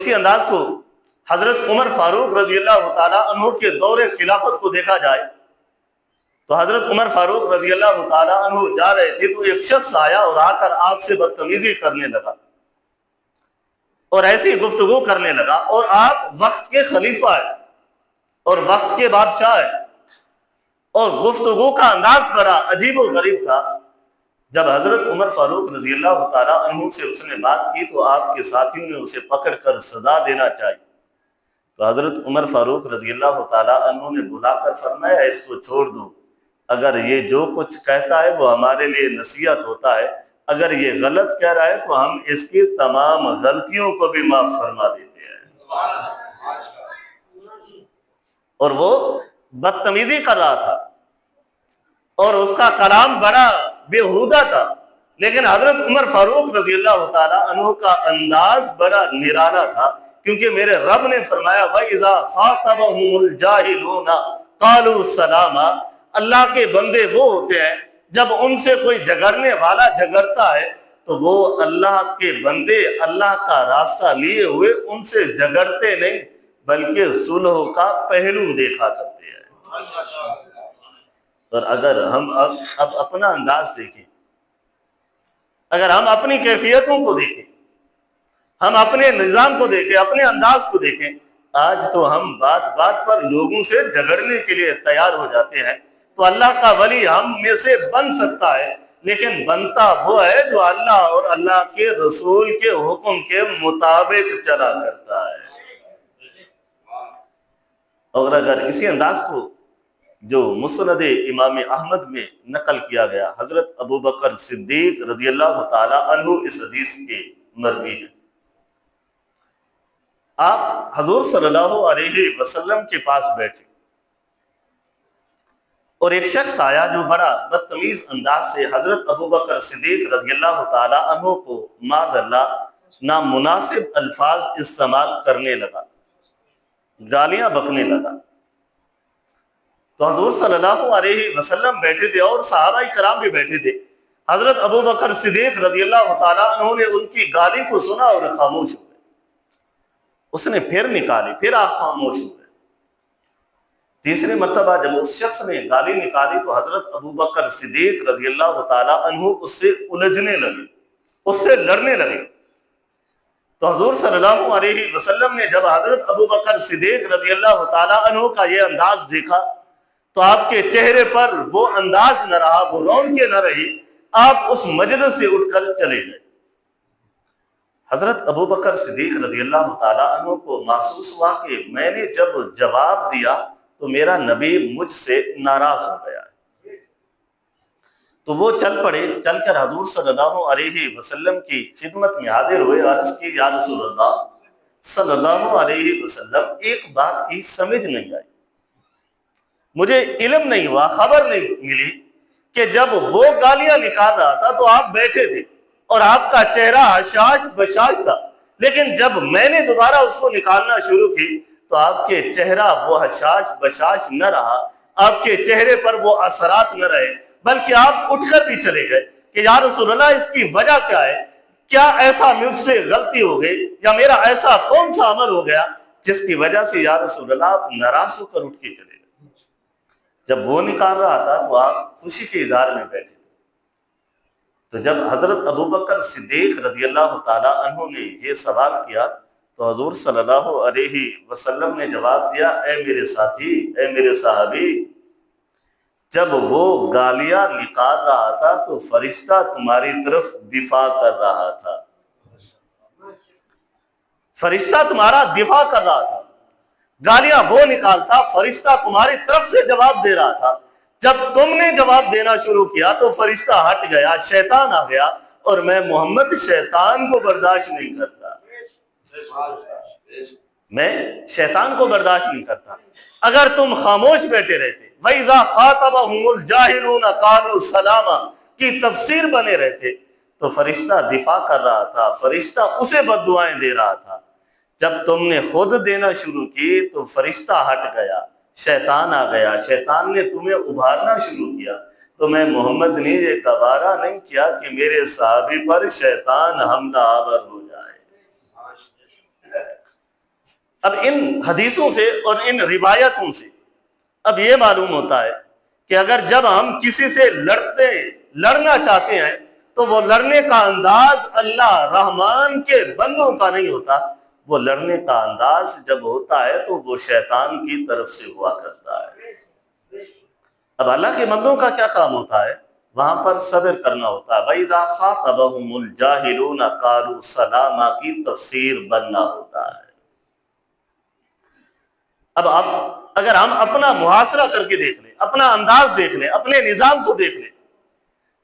اسی انداز کو حضرت عمر فاروق رضی اللہ تعالیٰ عنہ کے دور خلافت کو دیکھا جائے تو حضرت عمر فاروق رضی اللہ تعالیٰ عنہ جا رہے تھے تو ایک شخص آیا اور آ کر آپ سے بدتمیزی کرنے لگا اور ایسی گفتگو کرنے لگا، اور آپ وقت کے خلیفہ ہیں اور وقت کے بادشاہ ہیں، اور گفتگو کا انداز بڑا عجیب و غریب تھا۔ جب حضرت عمر فاروق رضی اللہ تعالیٰ عنہ سے اس نے بات کی تو آپ کے ساتھیوں نے اسے پکڑ کر سزا دینا چاہی، تو حضرت عمر فاروق رضی اللہ تعالیٰ عنہ نے بلا کر فرمایا اس کو چھوڑ دو، اگر یہ جو کچھ کہتا ہے وہ ہمارے لیے نصیحت ہوتا ہے، اگر یہ غلط کہہ رہا ہے تو ہم اس کی تمام غلطیوں کو بھی معاف فرما دیتے ہیں۔ اور وہ بدتمیزی کر رہا تھا اور اس کا کلام بڑا بےہودہ تھا، لیکن حضرت عمر فاروق رضی اللہ تعالیٰ عنہ کا انداز بڑا نرالا تھا، کیونکہ میرے رب نے فرمایا وَإِذَا خَاطَبَهُمُ الْجَاهِلُونَ قَالُوا سَلَامًا۔ اللہ کے بندے وہ ہوتے ہیں جب ان سے کوئی جھگڑنے والا جھگڑتا ہے تو وہ اللہ کے بندے اللہ کا راستہ لیے ہوئے ان سے جھگڑتے نہیں بلکہ صلح کا پہلو دیکھا کرتے ہیں۔ اور اگر ہم اب اپنا انداز دیکھیں، اگر ہم اپنی کیفیتوں کو دیکھیں، ہم اپنے نظام کو دیکھیں، اپنے انداز کو دیکھیں، آج تو ہم بات بات پر لوگوں سے جھگڑنے کے لیے تیار ہو جاتے ہیں۔ تو اللہ کا ولی ہم میں سے بن سکتا ہے، لیکن بنتا وہ ہے جو اللہ اور اللہ کے رسول کے حکم کے مطابق چلا کرتا ہے۔ اور اگر اسی انداز کو جو مسند امام احمد میں نقل کیا گیا، حضرت ابو بکر صدیق رضی اللہ تعالی عنہ اس حدیث کے مروی ہیں، آپ حضور صلی اللہ علیہ وسلم کے پاس بیٹھے اور ایک شخص آیا جو بڑا بدتمیز انداز سے حضرت ابو بکر صدیق رضی اللہ تعالی عنہ کو معاذ اللہ نامناسب الفاظ استعمال کرنے لگا، گالیاں بکنے لگا۔ تو حضور صلی اللہ علیہ وسلم بیٹھے تھے اور صحابہ کرام بھی بیٹھے تھے۔ حضرت ابو بکر صدیق رضی اللہ تعالیٰ عنہ نے ان کی گالی کو سنا اور خاموش ہو گئے۔ اس نے پھر نکالی، پھر آپ خاموش ہو گئے۔ تیسری مرتبہ جب اس شخص نے گالی نکالی تو حضرت ابو بکر صدیق رضی اللہ تعالیٰ عنہ اس سے الجھنے لگے، اس سے لڑنے لگے۔ تو حضور صلی اللہ علیہ وسلم نے جب حضرت ابو بکر صدیق رضی اللہ تعالیٰ عنہ کا یہ انداز دیکھا تو آپ کے چہرے پر وہ انداز نہ رہا، وہ رونقیں نہ رہی، آپ اس مجلس سے اٹھ کر چلے گئے۔ حضرت ابو بکر صدیق رضی اللہ تعالیٰ عنہ کو محسوس ہوا کہ میں نے جب جواب دیا تو میرا نبی مجھ سے ناراض ہو گیا ہے۔ تو وہ چل پڑے، چل کر حضور صلی اللہ علیہ وسلم کی خدمت میں حاضر ہوئے، عرض کی یا رسول اللہ صلی اللہ علیہ وسلم، ایک بات کی سمجھ نہیں آئی، مجھے علم نہیں ہوا، خبر نہیں ملی کہ جب وہ گالیاں نکال رہا تھا تو آپ بیٹھے تھے اور آپ کا چہرہ حشاش بشاش تھا، لیکن جب میں نے دوبارہ اس کو نکالنا شروع کی تو آپ کے چہرہ وہ حشاش بشاش نہ رہا، آپ کے چہرے پر وہ اثرات نہ رہے، بلکہ آپ اٹھ کر بھی چلے گئے کہ یا رسول اللہ اس کی وجہ کیا ہے؟ کیا ایسا مجھ سے غلطی ہو گئی یا میرا ایسا کون سا عمل ہو گیا جس کی وجہ سے یا رسول اللہ آپ ناراض ہو کر اٹھ کے چلے گئے؟ جب وہ نکال رہا تھا تو آپ خوشی کے اظہار میں بیٹھے تھے۔ تو جب حضرت ابو بکر صدیق رضی اللہ تعالیٰ عنہ نے یہ سوال کیا تو حضور صلی اللہ علیہ وسلم نے جواب دیا، اے میرے ساتھی، اے میرے صحابی، جب وہ گالیاں نکال رہا تھا تو فرشتہ تمہاری طرف دفاع کر رہا تھا، فرشتہ تمہارا دفاع کر رہا تھا، گالیاں وہ نکالتا، فرشتہ تمہاری طرف سے جواب دے رہا تھا۔ جب تم نے جواب دینا شروع کیا تو فرشتہ ہٹ گیا، شیطان آ گیا، اور میں محمد شیطان کو برداشت نہیں کرتا، میں شیطان کو برداشت نہیں کرتا۔ اگر تم خاموش بیٹھے رہتے، وَإِذَا خَاطَبَهُمُ الْجَاهِلُونَ قَالُوا سَلَامًا کی تفسیر بنے رہتے تو فرشتہ دفاع کر رہا تھا، فرشتہ اسے بد دعائیں دے رہا تھا۔ جب تم نے خود دینا شروع کی تو فرشتہ ہٹ گیا، شیطان آ گیا، شیطان نے تمہیں ابھارنا شروع کیا، تو میں محمد نے یہ گوارا نہیں کیا کہ میرے صحابی پر شیطان حملہ آور ہو جائے۔ اب ان حدیثوں سے اور ان روایتوں سے اب یہ معلوم ہوتا ہے کہ اگر جب ہم کسی سے لڑنا چاہتے ہیں تو وہ لڑنے کا انداز اللہ رحمان کے بندوں کا نہیں ہوتا، وہ لڑنے کا انداز جب ہوتا ہے تو وہ شیطان کی طرف سے ہوا کرتا ہے۔ اب اللہ کے بندوں کا کیا کام ہوتا ہے؟ وہاں پر صبر کرنا ہوتا ہے۔ وَإِذَا خَاطَبَهُمُ الْجَاهِلُونَ قَالُوا سَلَامًا کی تفسیر بننا ہوتا ہے۔ اب اگر ہم اپنا محاصرہ کر کے دیکھ لیں، اپنا انداز دیکھ لیں، اپنے نظام کو دیکھ لیں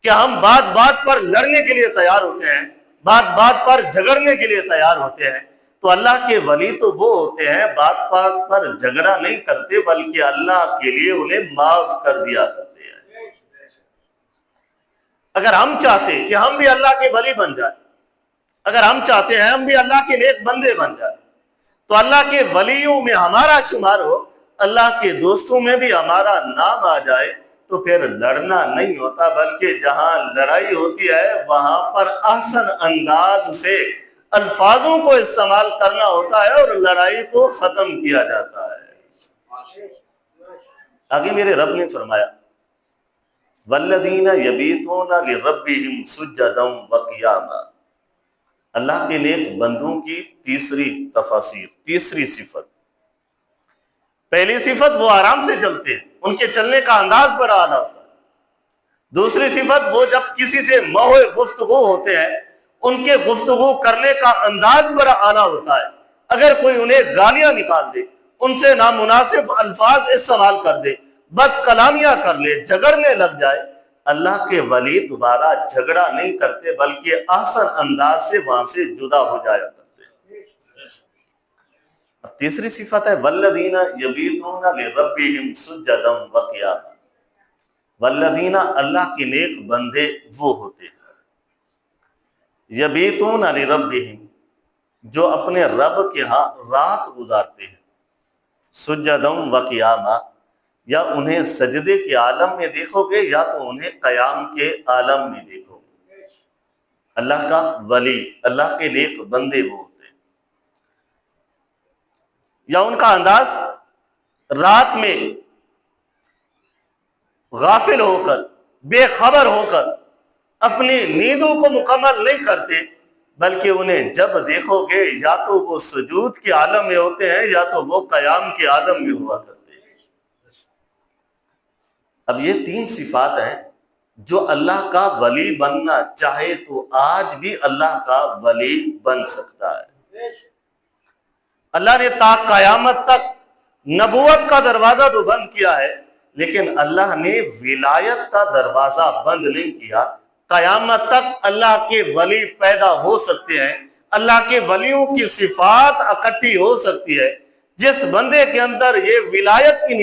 کہ ہم بات بات پر لڑنے کے لیے تیار ہوتے ہیں، بات بات پر جھگڑنے کے لیے تیار ہوتے ہیں، تو اللہ کے ولی تو وہ ہوتے ہیں بات بات پر جھگڑا نہیں کرتے بلکہ اللہ کے لیے انہیں معاف کر دیا کرتے ہیں۔ اگر ہم چاہتے کہ ہم بھی اللہ کے ولی بن جائیں، اگر ہم چاہتے ہیں ہم بھی اللہ کے نیک بندے بن جائیں، تو اللہ کے ولیوں میں ہمارا شمار ہو، اللہ کے دوستوں میں بھی ہمارا نام آ جائے، تو پھر لڑنا نہیں ہوتا بلکہ جہاں لڑائی ہوتی ہے وہاں پر احسن انداز سے الفاظوں کو استعمال کرنا ہوتا ہے اور لڑائی کو ختم کیا جاتا ہے۔ آگے میرے رب نے فرمایا وَالَّذِينَ يَبِيتُونَ لِرَبِّهِمْ سُجَّدًا وَقِيَامًا، اللہ کے نیک بندوں کی تیسری تفاسیر، تیسری صفت۔ پہلی صفت وہ آرام سے چلتے ہیں، ان کے چلنے کا انداز بڑا اعلیٰ ہوتا ہے۔ دوسری صفت وہ جب کسی سے موعظ گفتگو ہوتے ہیں ان کے گفتگو کرنے کا انداز بڑا اعلیٰ ہوتا ہے۔ اگر کوئی انہیں گالیاں نکال دے، ان سے نامناسب الفاظ استعمال کر دے، بد کلامیاں کر لے، جھگڑنے لگ جائے، اللہ کے ولی دوبارہ جھگڑا نہیں کرتے بلکہ احسن انداز سے وہاں سے جدا ہو جایا کرتے ہیں۔ اب تیسری صفت ہے والذین یبیتون لربہم سجدا وقیاما۔ والذین، اللہ کے نیک بندے وہ ہوتے ہیں یبیتون لربہم، جو اپنے رب کے ہاں رات گزارتے ہیں، سجدا وقیاما، یا انہیں سجدے کے عالم میں دیکھو گے یا تو انہیں قیام کے عالم میں دیکھو گے۔ اللہ کا ولی، اللہ کے نیک بندے وہ ہوتے ہیں، یا ان کا انداز رات میں غافل ہو کر، بے خبر ہو کر اپنی نیندوں کو مکمل نہیں کرتے، بلکہ انہیں جب دیکھو گے یا تو وہ سجود کے عالم میں ہوتے ہیں یا تو وہ قیام کے عالم میں ہوا کرتے ہیں۔ اب یہ تین صفات ہیں جو اللہ کا ولی بننا چاہے تو آج بھی اللہ کا ولی بن سکتا ہے۔ اللہ نے تا قیامت تک نبوت کا دروازہ تو بند کیا ہے، لیکن اللہ نے ولایت کا دروازہ بند نہیں کیا۔ قیامت تک اللہ کے ولی پیدا ہو سکتے ہیں، اللہ کے ولیوں کی صفات اکٹھی ہو سکتی ہے۔ جس بندے کے اندر یہ ولایت کی